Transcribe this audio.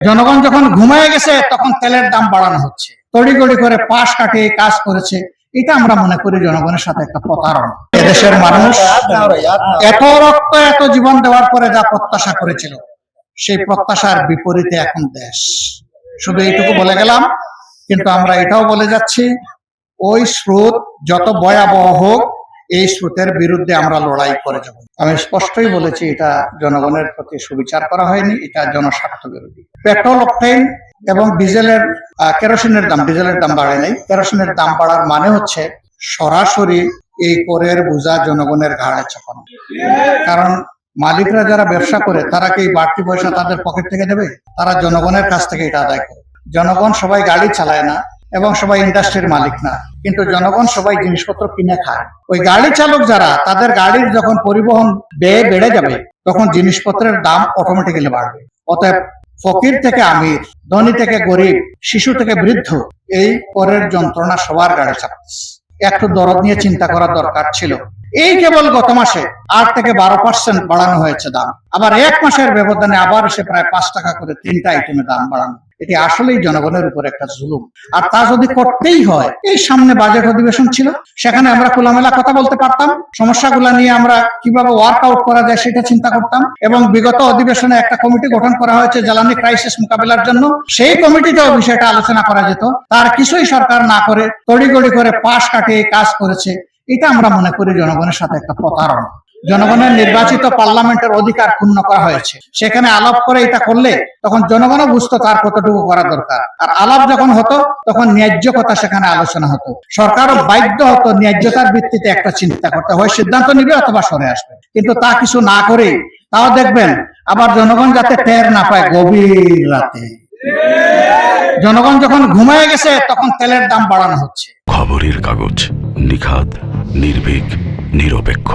জনগণ যখন ঘুমিয়ে গেছে তখন তেলের দাম বাড়ানো হচ্ছে, তড়িঘড়ি করে পাশ কাটিয়ে কাজ করেছে। এটা আমরা মনে করি জনগণের সাথে একটা প্রতারণা। এদেশের মানুষ এত রক্ত এত জীবন দেওয়ার পরে যা প্রত্যাশা করেছিল, সেই প্রত্যাশার বিপরীতে এখন দেশ। শুধু এইটুকু বলে গেলাম, কিন্তু আমরা এটাও বলে যাচ্ছি, ওই স্রোত যত ভয়াবহ হোক, এই স্রোতের বিরুদ্ধে আমরা লড়াই করে যাব। আমি স্পষ্টই বলেছি, এটা জনগণের প্রতি সুবিচার করা হয়নি, এটা জনস্বার্থ বিরোধী। পেট্রোল, অকটেন এবং ডিজেলের কেরোসিনের দাম, ডিজেলের দাম বাড়ে নাই, কেরোসিনের দাম বাড়ার মানে হচ্ছে সরাসরি এই করের বোঝা জনগণের ঘাড়ে চাপানো। কারণ মালিকরা যারা ব্যবসা করে, তারা কি বাড়তি পয়সা তাদের পকেট থেকে দেবে? তারা জনগণের কাছ থেকে এটা আদায় করে। জনগণ সবাই গাড়ি চালায় না এবং সবাই ইন্ডাস্ট্রির মালিক না, কিন্তু জনগণ সবাই জিনিসপত্র কিনে খায়। ওই গাড়ি চালক যারা, তাদের গাড়ির যখন পরিবহন ব্যয় বেড়ে যাবে, তখন জিনিসপত্রের দাম অটোমেটিক্যালি বাড়বে। অতএব ফকির থেকে আমির, ধনী থেকে গরিব, শিশু থেকে বৃদ্ধ, এই করের যন্ত্রণা সবার গাড়ি চাপতেছে। একটু দরদ নিয়ে চিন্তা করার দরকার ছিল। এই কেবল গত মাসে 8 থেকে 12% বাড়ানো হয়েছে দাম, আবার এক মাসের ব্যবধানে আবার এসে প্রায় 5 টাকা করে 3টা আইটেমে দাম বাড়ানো। এটি আসলেই জনগণের উপর একটা জুলুম। আর তা যদি করতেই হয়, এই সামনে বাজেট অধিবেশন ছিল, সেখানে আমরা খোলামেলা কথা বলতে পারতাম, সমস্যাগুলা নিয়ে আমরা কিভাবে ওয়ার্কআউট করা যায় সেটা চিন্তা করতাম। এবং বিগত অধিবেশনে একটা কমিটি গঠন করা হয়েছে জ্বালানি ক্রাইসিস মোকাবেলার জন্য, সেই কমিটিতেও বিষয়টা আলোচনা করা যেত। তার কিছুই সরকার না করে তড়িঘড়ি করে পাশ কাটিয়ে কাজ করেছে। এটা আমরা মনে করি জনগণের সাথে একটা প্রতারণা। জনগণের নির্বাচিত পার্লামেন্টের অধিকার ক্ষুণ্ণ করা হয়েছে। সেখানে আলাপ করে এটা করলে তখন জনগণও বুঝতো তার কতটুকু করা দরকার। আর আলাপ যখন হতো, তখন ন্যায্য কথা সেখানে আলোচনা হতো। সরকারও বাধ্য হতো ন্যায্যতার ভিত্তিতে একটা চিন্তা করতে, হয় সিদ্ধান্ত নিবে অথবা সরে আসবে। কিন্তু তা কিছু না করে, তাও দেখবেন আবার জনগণ যাতে টের না পায়, গভীর রাতে জনগণ যখন ঘুমিয়ে গেছে তখন তেলের দাম বাড়ানো হচ্ছে। খবরের কাগজ, নিখাত, নির্ভীক, নিরপেক্ষ।